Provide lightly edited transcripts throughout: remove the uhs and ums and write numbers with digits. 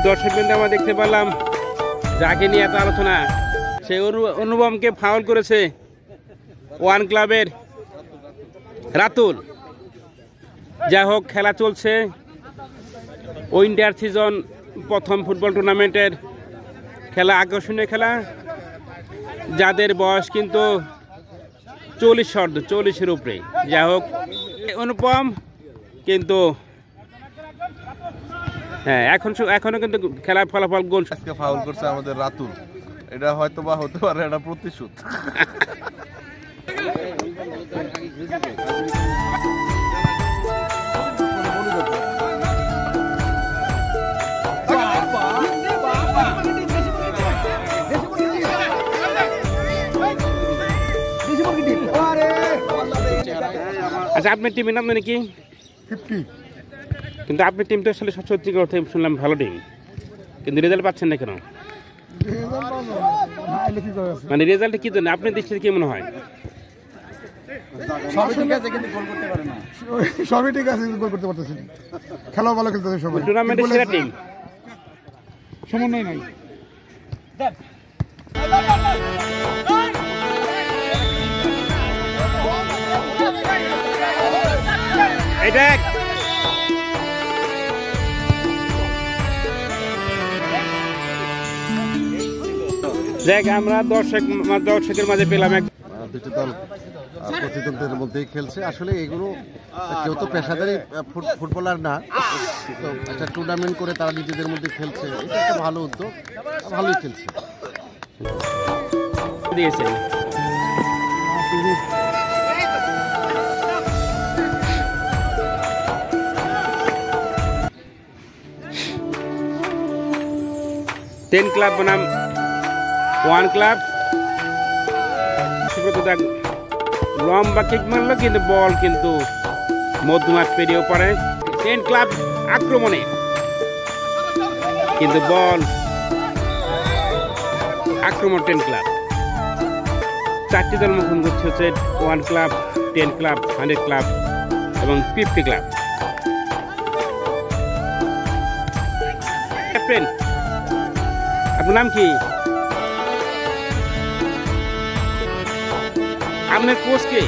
দর্শকবৃন্দ আমরা দেখতে পেলাম যাকে নিয়ে এত আলোচনা, সেই অনুপমকে ফাউল করেছে ওয়ান ক্লাবের রাতুল। যাই হোক, খেলা চলছে উইন্টার সিজন প্রথম ফুটবল টুর্নামেন্টের খেলা, আকর্ষণীয় খেলা। যাদের বয়স কিন্তু 40-এর উপরে। যাই হোক, অনুপম কিন্তু হ্যাঁ এখনো কিন্তু খেলার ফলাফল গোল। আজকে ফাউল করছে আমাদের রাতুল, এটা হয়তো বা হতে পারে এটা প্রতিশোধ। আচ্ছা, আপনার টিমের নাম মানে কি? 50। কিন্তু আপনার টিম তো আসলে সত্যি কথা শুনলাম ভালো টিম, কিন্তু রেজাল্ট পাচ্ছেন না কেন? মানে রেজাল্ট কি জন্য আপনার দৃষ্টিতে কি মনে হয়? সবই ঠিক আছে কিন্তু গোল করতে পারে না। সবই ঠিক আছে কিন্তু গোল করতে পারতেছে না। খেলাও ভালো খেলতেছে সবাই। টুর্নামেন্টের সেরা টিম সমন্বয় নাই। এটা দেখ আমরা দর্শকের মাঝে পেলাম দুটি দল প্রতিদ্বন্দ্বের মধ্যেই খেলছে। আসলে এগুলো কেউ তো পেশাদারি ফুটবলার না, তো একটা টুর্নামেন্ট করে তারা নিজেদের মধ্যে খেলছে, এটা একটা ভালো উদ্যোগ, ভালোই খেলছে। দিয়েছে টেন ক্লাব বনাম ওয়ান ক্লাব। লম্বা কিক মারলো কিন্তু বল কিন্তু মধ্যমাঠ পেরিয়েও পড়ে। 10 ক্লাব আক্রমণে কিন্তু বল আক্রমণ 10 ক্লাব। চারটি দল মুখোমুখি হচ্ছে 1 ক্লাব, 10 ক্লাব, 100 ক্লাব এবং 50 ক্লাব। ক্যাপ্টেন, আপনার নাম কি? আপনার কোচ কে?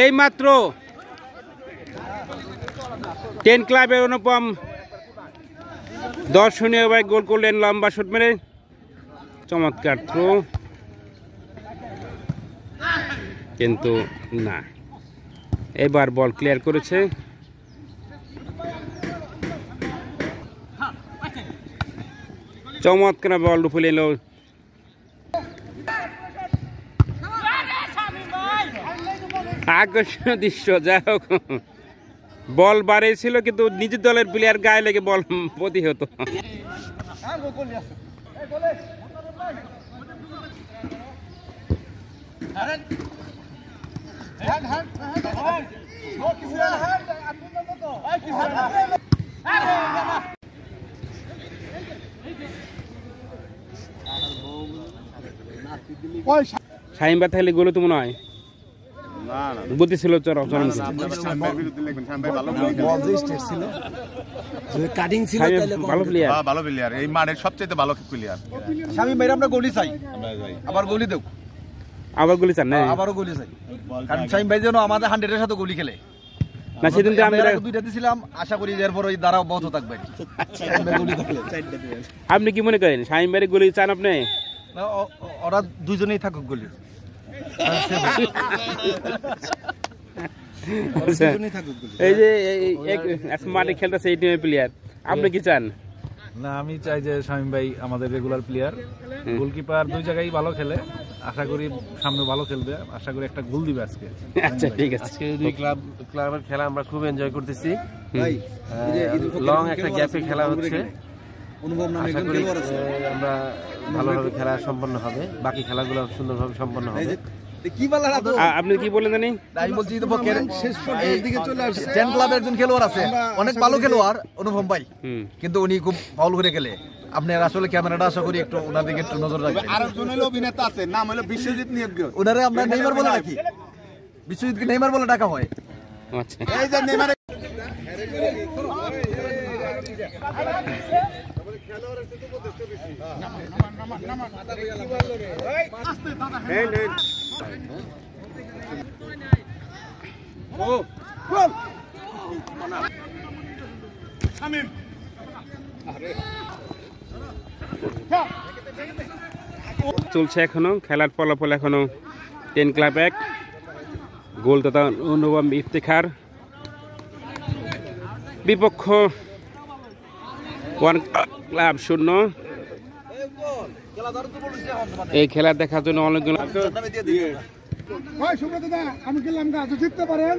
এই মাত্র 10 ক্লাবের অনুপম দর্শনীয় ভাবে গোল করলেন লম্বা শট মেরে। চমৎকার থ্রো, কিন্তু না, এবার বল ক্লিয়ার করেছে। চমৎকার বল ফুলে এলো। আকর্ষণীয় দৃশ্য। যাই হোক, বল বাড়িয়েছিল কিন্তু নিজের দলের প্লেয়ার গায়ে লেগে বল প্রতিহত। শাহিন ভাই থাকলে গোলে তো মনে হয় বুদ্ধি ছিল। ভালো প্লেয়ার, এই মাঠের সবচেয়ে ভালো প্লেয়ার। শামিম ভাই আমরা গোলি চাই, আবার গোলি দেব, আবার গোলি চান না? আবারও গোলি চাই, কারণ শামিম ভাই যেন আমাদের 100-এর সাথে গোলি খেলে। না সেদিন তো আমরা দুইটা দিছিলাম, আশা করি এরপর ওই দ্বারা অব্যাহত থাকবে। আপনি কি মনে করেন শামীম ভাইয়ের গোলি চান আপনি? না, ওরা দুইজনেই থাকুক গোলি। এই যে মাঠে খেলতেছে এই টিমের প্লেয়ার, আপনি কি চান? না, আমি চাই যে শামীম ভাই আমাদের রেগুলার প্লেয়ার, গোলকিপার দুই জায়গায় ভালো খেলে, আশা করি সামনে ভালো খেলবে, আশা করি একটা গোল দিবে আজকে। আচ্ছা ঠিক আছে। আজকে দুই ক্লাবের খেলা আমরা খুব এনজয় করতেছি, লং একটা গ্যাপে খেলা হচ্ছে, আশা করি আমরা ভালোভাবে খেলা সম্পন্ন হবে, বাকি খেলাগুলো সুন্দরভাবে সম্পন্ন হবে। আপনি কি বলেন জানি? আমি বলছি শেষ পর্যায়ের দিকে চলে আসছে। 10 ক্লাবের একজন খেলোয়াড় আছে, অনেক ভালো খেলোয়াড় অনুপম ভাই, কিন্তু উনি খুব ফাউল করে খেলে। আপনি আসলে ক্যামেরাটা আশা করি একটু ওনার দিকে একটু নজর রাখবেন। আরেকজন হলো অভিনেতা আছে, নাম হলো বিশ্বজিৎ নিয়োগ্য। ওনারে আমরা নেইমার বলে ডাকি, বিশ্বজিৎকে নেইমার বলে ডাকা হয়। আচ্ছা, এই যে নেইমার চলছে এখনো খেলার ফলাফল, এখনো 10 ক্লাব 1 গোল তথা অনুপম ইফতেখার, বিপক্ষ 1 ক্লাব 0। এই খেলা দেখার জন্য অনেকগুলো আমি গেলাম গাছ জিততে পারেন,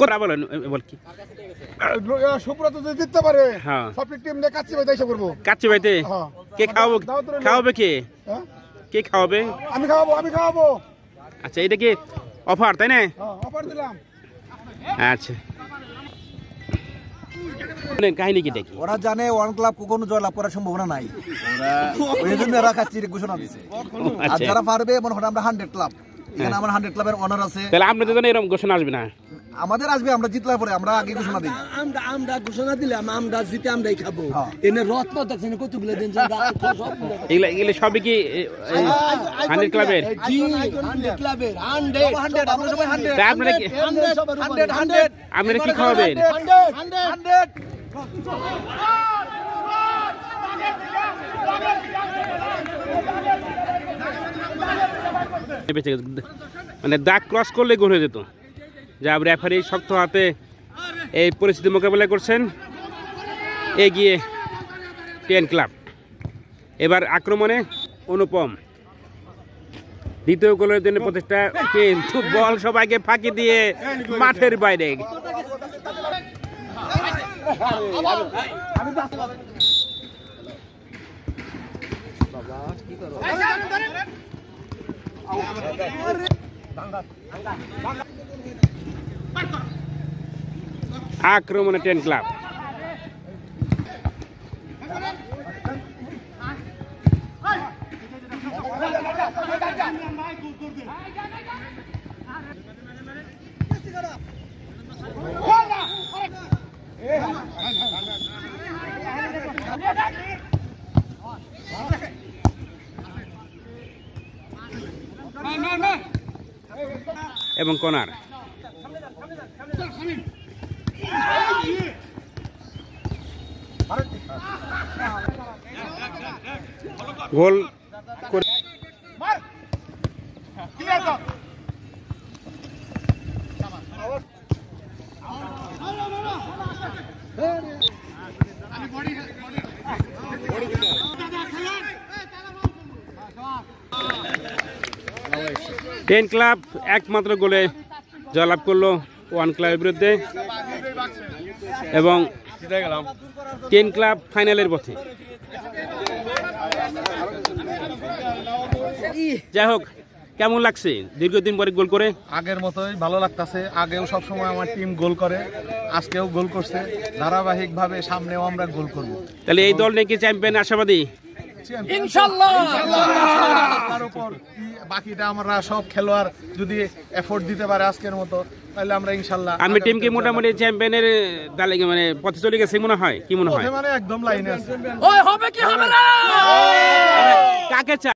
কথা বলেন, বল কি সুব্রত যদি জিততে পারে হ্যাঁ সব টিম দিয়ে কাচ্চি ভাই দেশে করবো। কাচ্চি ভাইতে কে খাওয়াবো? খাওয়াবে কে? কে খাওয়াবে? আমি খাওয়াবো। আচ্ছা, এটা কি অফার তাই না? অফার দিলাম। আচ্ছা, কাহিনী কি দেখি? ওরা জানে 1 ক্লাব কখনো জয়লাভ করার সম্ভাবনা নাই, ওই জন্য এরা কাচ্চির ঘোষণা দিছে। আর যারা পারবে মনে হয় আমরা 100 ক্লাব, এখানে আমার 100 ক্লাবের অনার আছে। তাহলে আপনাদের জন্য এরকম ঘোষণা আসবে না? আমাদের আসবে, আমরা জিতলার পরে আমরা আগে ঘোষণা দিই। আমরা ঘোষণা দিলাম, আমরা জিতে আমরাই খাবো। এনে রত্ন দেখছেন কতগুলো দিন এগুলো সবই কি 100 ক্লাবের? জি 100 ক্লাবের 100 আমরা সবাই 100 আপনারা কি 100 আপনারা কি খাওয়াবেন? 100 মানে দাগ ক্রস করলে গোল হয়ে যেত। যা রেফারি শক্ত হাতে এই পরিস্থিতি মোকাবেলা করছেন, এগিয়ে 10 ক্লাব। এবার আক্রমণে অনুপম, দ্বিতীয় গোলের জন্য প্রচেষ্টা, কিন্তু বল সবাইকে ফাঁকি দিয়ে মাঠের বাইরে। আক্রমণে 10 ক্লাব। এবং কর্নার। গোল করে টেন ক্লাব একমাত্র গোলে জয়লাভ করলো 1 ক্লাবের বিরুদ্ধে এবং 10 ক্লাব ফাইনালের পথে। যাই হোক, কেমন লাগছে দীর্ঘদিন পরে গোল করে? আগের মতোই ভালো লাগতেছে। আগেও সবসময় আমার টিম গোল করে, আজকেও গোল করছে, ধারাবাহিকভাবে সামনেও আমরা গোল করব। তাহলে এই দল নাকি চ্যাম্পিয়ন আশাবাদী? ইনশাআল্লাহ। তার উপর বাকিটা আমরা সব খেলোয়াড় যদি এফোর্ট দিতে পারে আজকের মতো, তাহলে আমরা ইনশাআল্লাহ। আমি টিমকে মোটামুটি চ্যাম্পিয়নের তালিকা মানে পথে চলে গেছে মনে হয়, কি মনে হয়? মানে একদম লাইনে আছে। ওই হবে কি হবে না, কাকে চাই?